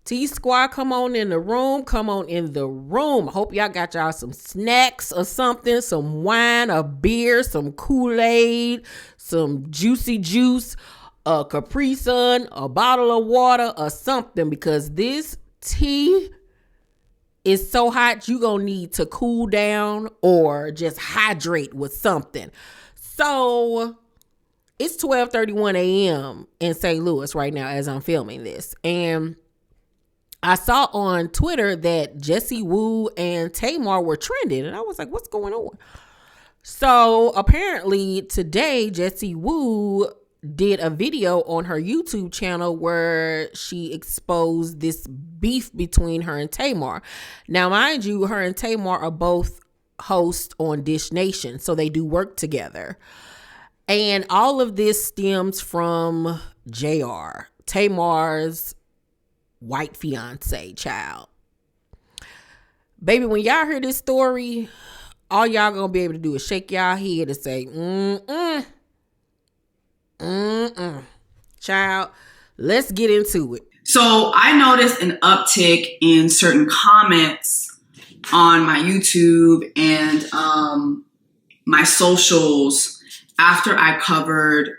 T-Squad, come on in the room. Come on in the room. I hope y'all got y'all some snacks or something, some wine, a beer, some Kool-Aid, some juicy juice, a Capri Sun, a bottle of water or something, because this tea is so hot you gonna need to cool down or just hydrate with something. So it's 12:31 a.m. in St. Louis right now as I'm filming this. And I saw on Twitter that Jessie Woo and Tamar were trending. And I was like, what's going on? So apparently today, Jessie Woo did a video on her YouTube channel where she exposed this beef between her and Tamar. Now, mind you, her and Tamar are both hosts on Dish Nation, so they do work together. And all of this stems from JR, Tamar's white fiance child. Baby, when y'all hear this story, all y'all gonna be able to do is shake y'all head and say, child, let's get into it. So I noticed an uptick in certain comments on my YouTube and my socials after I covered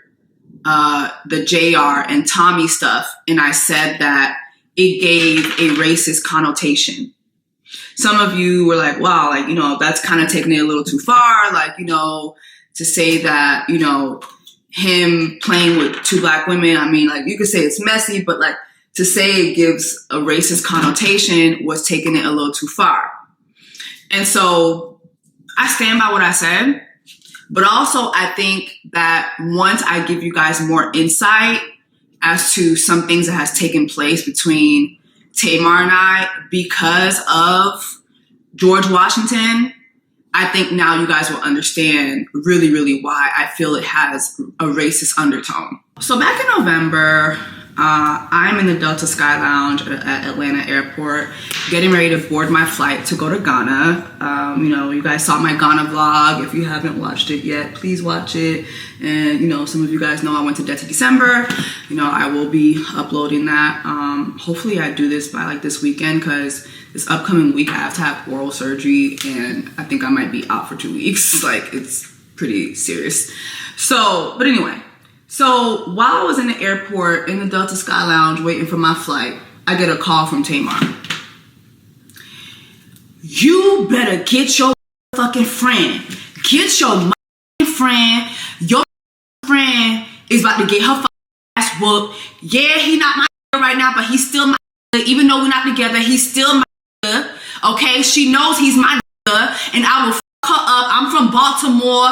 the JR and Tommy stuff, and I said that it gave a racist connotation. Some of you were like, wow, like, you know, that's kind of taking it a little too far. Like, you know, to say that, you know, him playing with two black women, I mean, like, you could say it's messy, but like to say it gives a racist connotation was taking it a little too far. And so I stand by what I said, but also I think that once I give you guys more insight as to some things that has taken place between Tamar and I because of George Washington, I think now you guys will understand really, really why I feel it has a racist undertone. So back in November, I'm in the Delta Sky Lounge at Atlanta Airport, getting ready to board my flight to go to Ghana. You know, you guys saw my Ghana vlog. If you haven't watched it yet, please watch it. And, you know, some of you guys know I went to Delta December. You know, I will be uploading that. Hopefully I do this by like this weekend, because this upcoming week I have to have oral surgery and I think I might be out for 2 weeks. Like, it's pretty serious. So, but anyway. So while I was in the airport in the Delta Sky Lounge waiting for my flight, I get a call from Tamar. You better get your fucking friend. Get your friend. Your friend is about to get her ass whooped. Yeah, he not my right now, but he's still my. Even though we're not together, he's still my. Okay, she knows he's my and I will her up. I'm from Baltimore.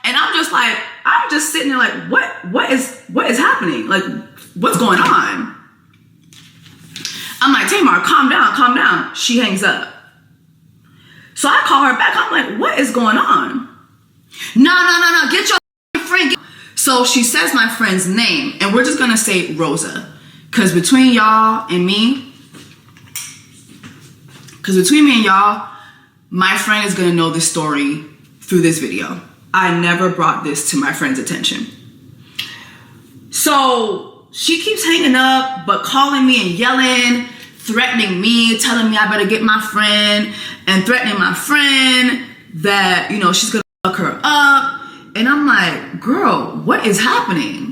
And I'm just sitting there like, what is happening? Like, what's going on? I'm like, Tamar, calm down. She hangs up. So I call her back. I'm like, what is going on? No. Get your friend. So she says my friend's name, and we're just gonna say Rosa. Cause between y'all and me, my friend is gonna know this story through this video. I never brought this to my friend's attention. So she keeps hanging up, but calling me and yelling, threatening me, telling me I better get my friend, and threatening my friend that, you know, she's gonna fuck her up. And I'm like, girl, what is happening?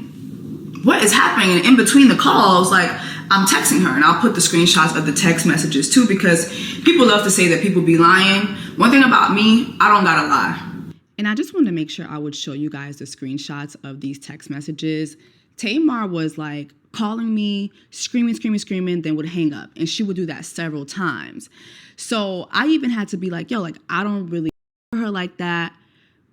And in between the calls, like, I'm texting her, and I'll put the screenshots of the text messages too, because people love to say that people be lying. One thing about me, I don't gotta lie. And I just wanted to make sure I would show you guys the screenshots of these text messages. Tamar was like calling me, screaming, then would hang up. And she would do that several times. So I even had to be like, yo, like, I don't really her like that,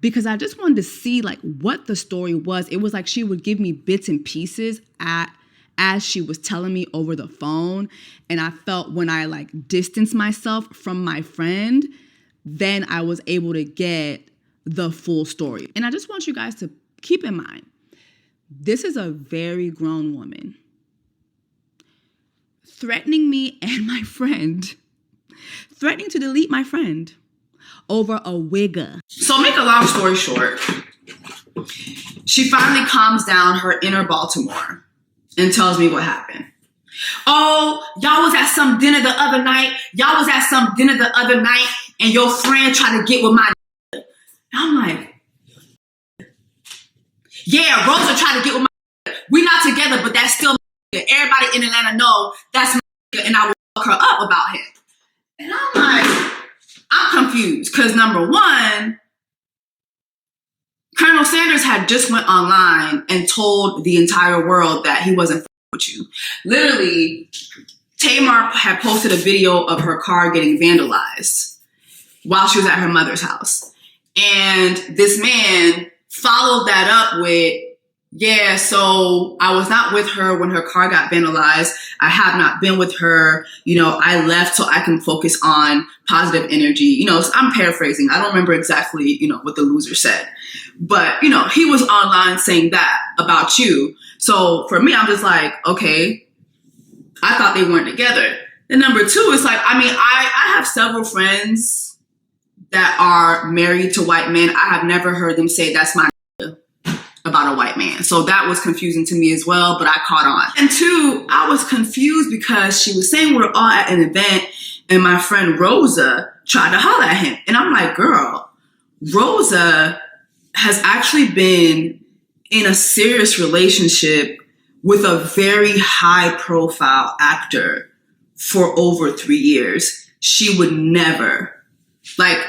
because I just wanted to see like what the story was. It was like she would give me bits and pieces as she was telling me over the phone. And I felt when I like distanced myself from my friend, then I was able to get the full story. And I just want you guys to keep in mind, this is a very grown woman threatening me and my friend, threatening to delete my friend over a wigger. So make a long story short, she finally calms down her inner Baltimore and tells me what happened. Oh, y'all was at some dinner the other night. And your friend tried to get with my. And I'm like, yeah, Rosa tried to get with my. We not together, but that's still my. Everybody in Atlanta know that's my, and I will fuck her up about him. And I'm like, I'm confused because number one, Colonel Sanders had just went online and told the entire world that he wasn't with you. Literally, Tamar had posted a video of her car getting vandalized while she was at her mother's house. And this man followed that up with, yeah, so I was not with her when her car got vandalized. I have not been with her. You know, I left so I can focus on positive energy. You know, I'm paraphrasing. I don't remember exactly, you know, what the loser said. But, you know, he was online saying that about you. So for me, I'm just like, okay, I thought they weren't together. And number two, it's like, I mean, I have several friends that are married to white men. I have never heard them say that's my about a white man. So that was confusing to me as well, but I caught on. And two, I was confused because she was saying we're all at an event and my friend Rosa tried to holler at him. And I'm like, girl, Rosa has actually been in a serious relationship with a very high profile actor for over 3 years. She would never, ever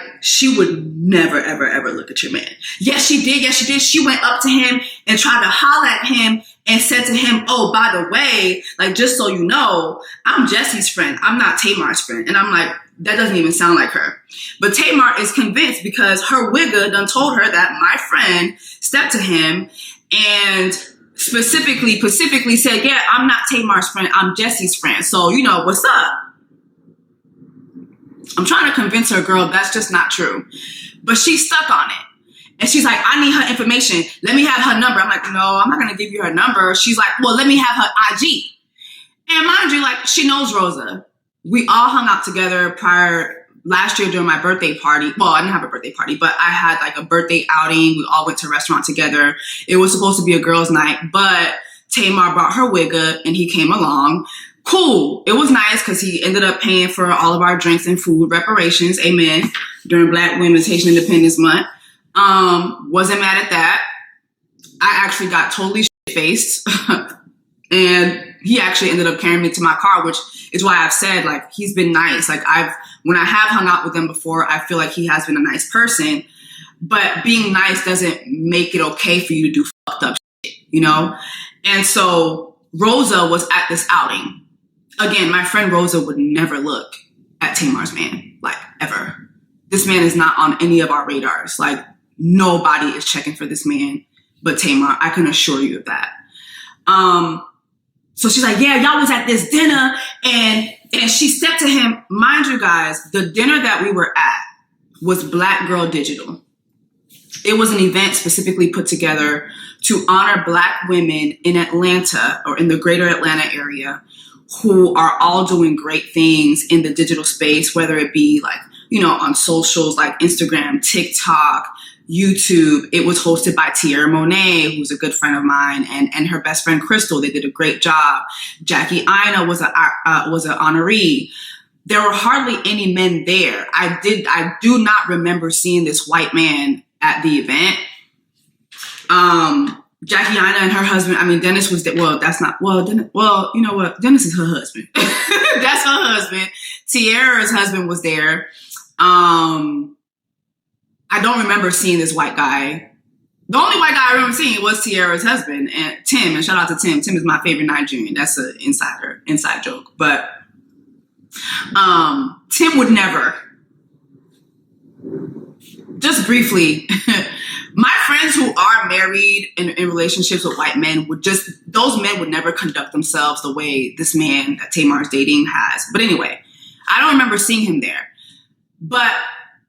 look at your man. Yes, she did. She went up to him and tried to holler at him and said to him, oh, by the way, like, just so you know, I'm Jessie's friend. I'm not Tamar's friend. And I'm like, that doesn't even sound like her. But Tamar is convinced because her wigga done told her that my friend stepped to him and specifically said, yeah, I'm not Tamar's friend. I'm Jessie's friend. So, you know, what's up? I'm trying to convince her, girl, that's just not true. But she's stuck on it. And she's like, I need her information. Let me have her number. I'm like, no, I'm not going to give you her number. She's like, well, let me have her IG. And mind you, like, she knows Rosa. We all hung out together last year during my birthday party. Well, I didn't have a birthday party, but I had like a birthday outing. We all went to a restaurant together. It was supposed to be a girls' night, but Tamar brought her wigga and he came along. Cool. It was nice because he ended up paying for all of our drinks and food reparations. Amen. During Black Women's Haitian Independence Month. Wasn't mad at that. I actually got totally shit-faced. And he actually ended up carrying me to my car, which is why I've said, like, he's been nice. Like, when I have hung out with him before, I feel like he has been a nice person. But being nice doesn't make it okay for you to do fucked up shit, you know? And so Rosa was at this outing. Again, my friend Rosa would never look at Tamar's man, like, ever. This man is not on any of our radars. Like, nobody is checking for this man but Tamar. I can assure you of that. So she's like, yeah, y'all was at this dinner. And she said to him, mind you guys, the dinner that we were at was Black Girl Digital. It was an event specifically put together to honor Black women in Atlanta or in the greater Atlanta area who are all doing great things in the digital space, whether it be like, you know, on socials like Instagram, TikTok, YouTube. It was hosted by Tierra Monet, who's a good friend of mine, and her best friend Crystal. They did a great job. Jackie Aina was an honoree. There were hardly any men there. I do not remember seeing this white man at the event. Jackie Aina and her husband, I mean, Dennis was there. Well, that's not, well, Dennis, well, you know what? Dennis is her husband. That's her husband. Tierra's husband was there. I don't remember seeing this white guy. The only white guy I remember seeing was Tierra's husband, and Tim, and shout out to Tim. Tim is my favorite Nigerian. That's an inside joke. But Tim would never. Just briefly, my friends who are married in relationships with white men those men would never conduct themselves the way this man that Tamar is dating has. But anyway, I don't remember seeing him there. But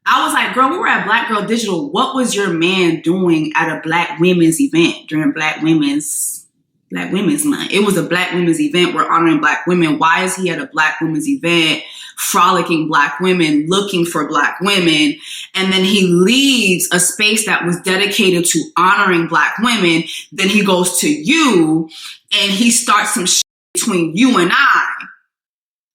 I was like, girl, we were at Black Girl Digital. What was your man doing at a Black women's event during Black Women's Month? It was a Black women's event. We're honoring Black women. Why is he at a Black women's event, frolicking Black women, looking for Black women? And then he leaves a space that was dedicated to honoring Black women. Then he goes to you and he starts some shit between you and I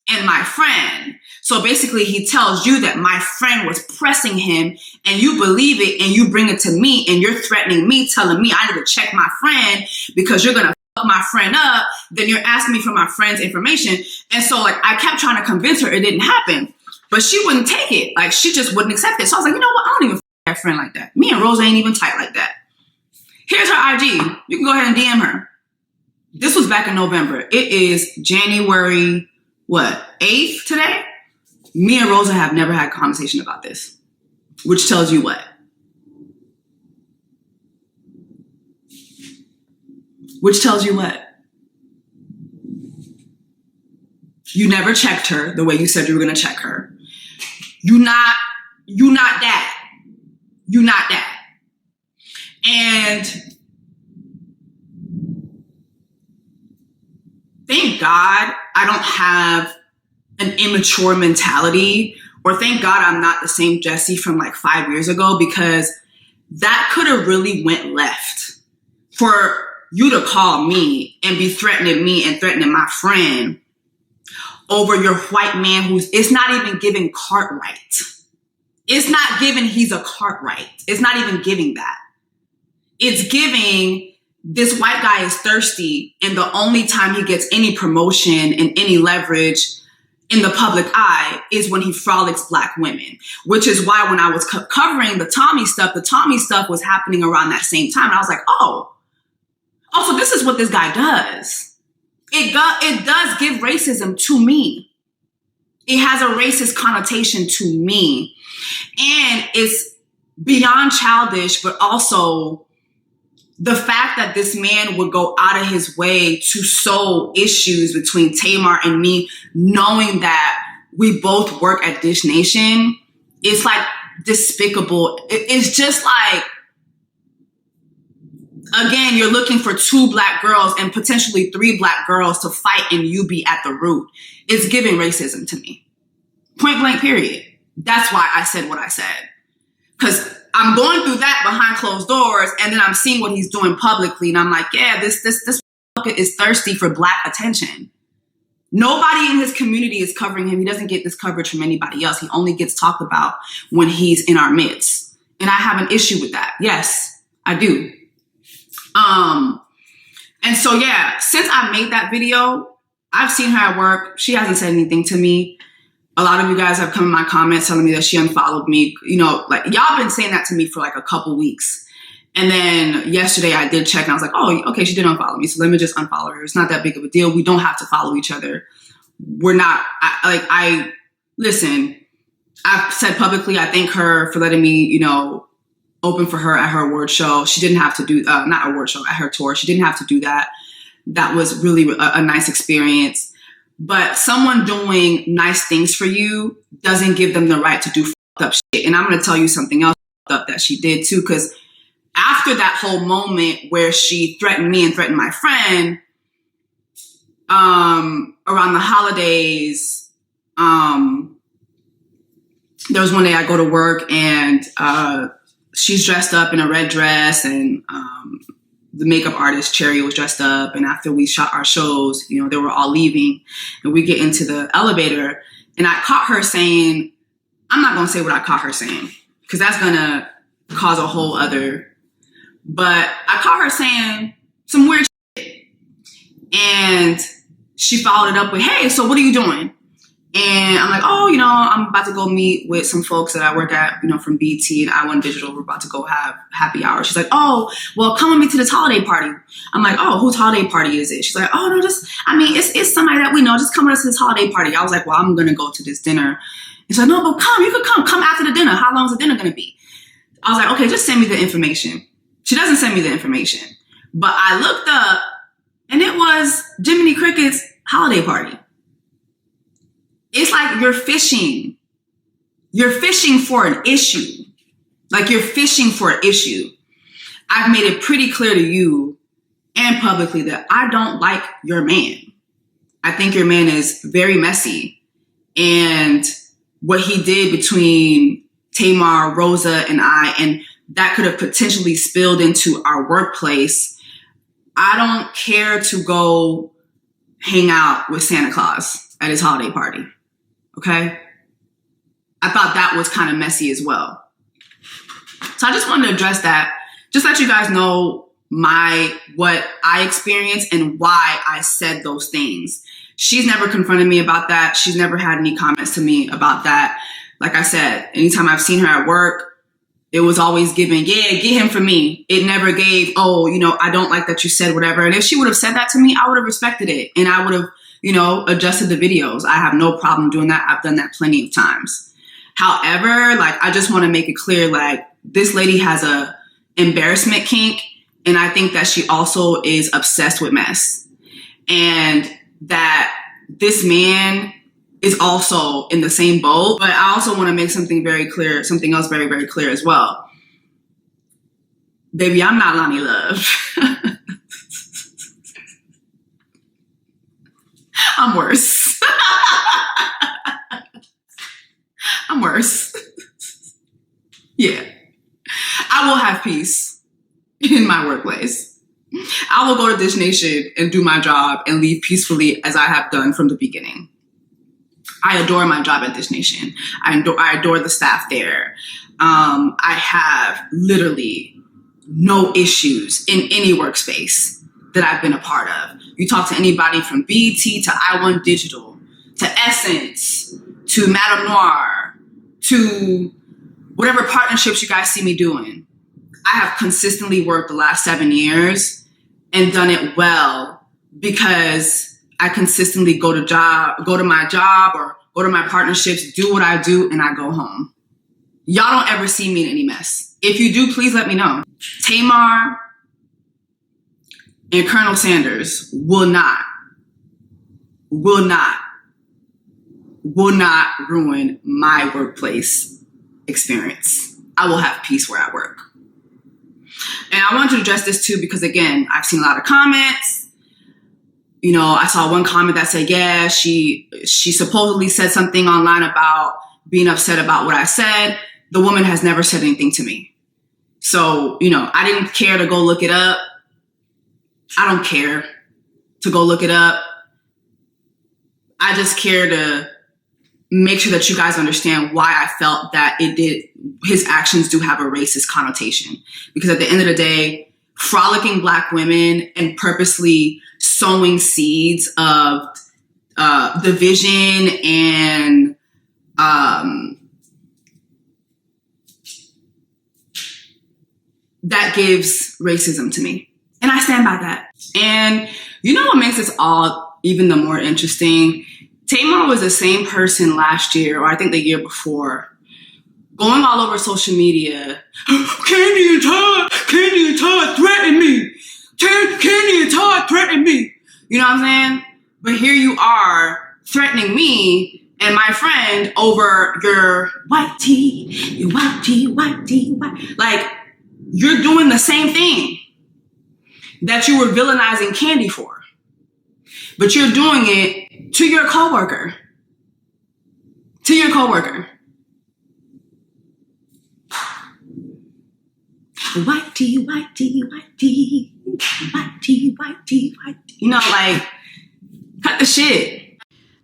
and my friend. So basically he tells you that my friend was pressing him and you believe it and you bring it to me and you're threatening me, telling me I need to check my friend because you're going to fuck my friend up. Then you're asking me for my friend's information. And so like I kept trying to convince her it didn't happen, but she wouldn't take it. Like she just wouldn't accept it. So I was like, you know what? I don't even fuck that friend like that. Me and Rosa ain't even tight like that. Here's her IG. You can go ahead and DM her. This was back in November. It is January, 8th today? Me and Rosa have never had a conversation about this, which tells you what? Which tells you what? You never checked her the way you said you were going to check her. You not that. You not that. And thank God I don't have an immature mentality, or thank God I'm not the same Jessie from like 5 years ago, because that could have really went left. For you to call me and be threatening me and threatening my friend over your white man it's not even giving Cartwright. It's not giving he's a Cartwright. It's not even giving that. It's giving this white guy is thirsty, and the only time he gets any promotion and any leverage in the public eye is when he frolics black women, which is why when I was covering the Tommy stuff was happening around that same time. And I was like, oh, so this is what this guy does. It does give racism to me. It has a racist connotation to me. And it's beyond childish, but also the fact that this man would go out of his way to sow issues between Tamar and me, knowing that we both work at Dish Nation, it's like despicable. It's just like, again, you're looking for 2 black girls and potentially 3 black girls to fight and you be at the root. It's giving racism to me. Point blank, period. That's why I said what I said. Because I'm going through that behind closed doors, and then I'm seeing what he's doing publicly, and I'm like, yeah, this fucker is thirsty for black attention. Nobody in his community is covering him. He doesn't get this coverage from anybody else. He only gets talked about when he's in our midst. And I have an issue with that. Yes, I do. And so, yeah, since I made that video, I've seen her at work. She hasn't said anything to me. A lot of you guys have come in my comments telling me that she unfollowed me. You know, like y'all been saying that to me for like a couple weeks. And then yesterday I did check and I was like, oh, okay, she did unfollow me. So let me just unfollow her. It's not that big of a deal. We don't have to follow each other. We're not, listen, I've said publicly, I thank her for letting me, you know, open for her at her award show. She didn't have to do, not award show, at her tour. She didn't have to do that. That was really a nice experience. But someone doing nice things for you doesn't give them the right to do fucked up shit. And I'm going to tell you something else fucked up that she did too. Because after that whole moment where she threatened me and threatened my friend, around the holidays, there was one day I go to work and she's dressed up in a red dress, and the makeup artist Cherry was dressed up. And after we shot our shows, you know, they were all leaving, and we get into the elevator, and I caught her saying, I'm not going to say what I caught her saying, because that's going to cause a whole other, but I caught her saying some weird shit. And she followed it up with, hey, so what are you doing? And I'm like, oh, you know, I'm about to go meet with some folks that I work at, you know, from BT and I1 Digital. We're about to go have happy hour. She's like, oh, well, come with me to this holiday party. I'm like, oh, whose holiday party is it? She's like, oh, no, it's somebody that we know. Just come with us to this holiday party. I was like, well, I'm going to go to this dinner. She's like, no, but you could come after the dinner. How long is the dinner going to be? I was like, okay, just send me the information. She doesn't send me the information. But I looked up and it was Jiminy Cricket's holiday party. It's like you're fishing. You're fishing for an issue. Like you're fishing for an issue. I've made it pretty clear to you and publicly that I don't like your man. I think your man is very messy. And what he did between Tamar, Rosa, and I, and that could have potentially spilled into our workplace. I don't care to go hang out with Santa Claus at his holiday party. Okay? I thought that was kind of messy as well. So I just wanted to address that, just let you guys know what I experienced and why I said those things. She's never confronted me about that. She's never had any comments to me about that. Like I said, anytime I've seen her at work, it was always giving, yeah, get him for me. It never gave, oh, I don't like that you said whatever. And if she would have said that to me, I would have respected it. And I would have, adjusted the videos. I have no problem doing that. I've done that plenty of times. However, I just want to make it clear, this lady has a embarrassment kink. And I think that she also is obsessed with mess. And that this man is also in the same boat. But I also want to make something else very, very clear as well. Baby, I'm not Lonnie Love. I'm worse. I'm worse. Yeah. I will have peace in my workplace. I will go to Dish Nation and do my job and leave peacefully as I have done from the beginning. I adore my job at Dish Nation. I adore the staff there. I have literally no issues in any workspace that I've been a part of. You talk to anybody from BT to I1 Digital to Essence to Madame Noir to whatever partnerships you guys see me doing. I have consistently worked the last 7 years and done it well because I consistently go to my job or go to my partnerships, do what I do, and I go home. Y'all don't ever see me in any mess. If you do, please let me know. Tamar and Colonel Sanders will not ruin my workplace experience. I will have peace where I work. And I wanted to address this too because, again, I've seen a lot of comments. I saw one comment that said, yeah, she supposedly said something online about being upset about what I said. The woman has never said anything to me. So, I didn't care to go look it up. I don't care to go look it up. I just care to make sure that you guys understand why I felt that his actions do have a racist connotation. Because at the end of the day, frolicking Black women and purposely sowing seeds of division and that gives racism to me. And I stand by that. And what makes this all even the more interesting? Tamar was the same person last year, or I think the year before, going all over social media. Candy and Todd threatened me. Candy and Todd threatened me. You know what I'm saying? But here you are threatening me and my friend over your white tee, your white tee, white tee, white. You're doing the same thing that you were villainizing Candy for. But you're doing it to your coworker. To your coworker. White tea, white tea, white tea, white tea, white tea, white tea. Cut the shit.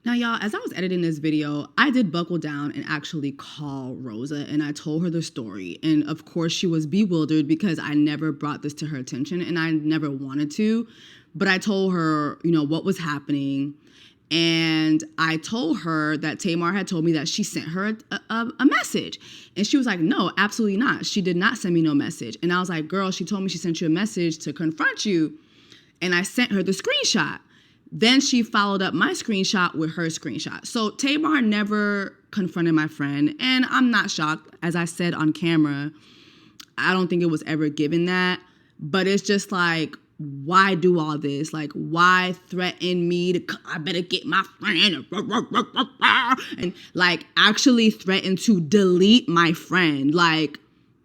Now, y'all, as I was editing this video, I did buckle down and actually call Rosa, and I told her the story. And of course, she was bewildered because I never brought this to her attention, and I never wanted to. But I told her, what was happening. And I told her that Tamar had told me that she sent her a message. And she was like, no, absolutely not. She did not send me no message. And I was like, girl, she told me she sent you a message to confront you. And I sent her the screenshot. Then she followed up my screenshot with her screenshot. So Tamar never confronted my friend. And I'm not shocked. As I said on camera, I don't think it was ever given that. But it's just why do all this? Why threaten me I better get my friend and actually threaten to delete my friend.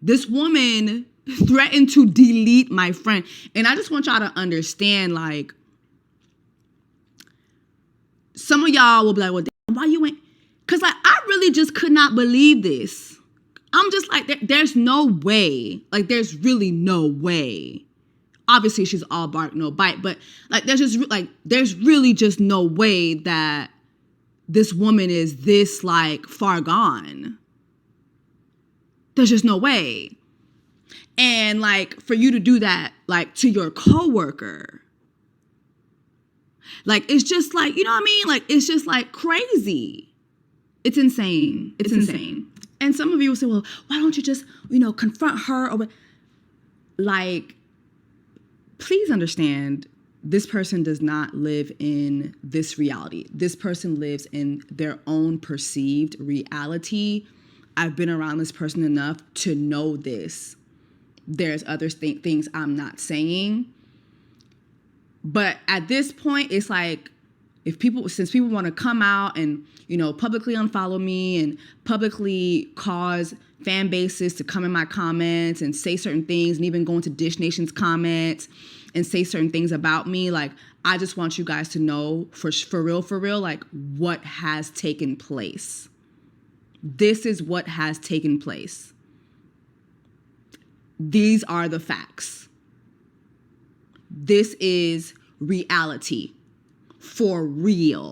This woman threatened to delete my friend. And I just want y'all to understand, some of y'all will be like, well, damn, why you ain't? Because I really just could not believe this. I'm just there's no way. There's really no way. obviously she's all bark, no bite, but like there's really just no way that this woman is this like far gone. There's just no way. And like for you to do that like to your coworker, like it's just like, you know what I mean? Like it's just like crazy. It's insane. It's insane. And some of you will say, well, why don't you just, confront her? Or like, please understand, this person does not live in this reality. This person lives in their own perceived reality. I've been around this person enough to know this. There's other things I'm not saying. But at this point, it's like, since people want to come out and, publicly unfollow me and publicly cause fan bases to come in my comments and say certain things and even go into Dish Nation's comments and say certain things about me, like, I just want you guys to know for real, like, what has taken place. This is what has taken place. These are the facts. This is reality. For real.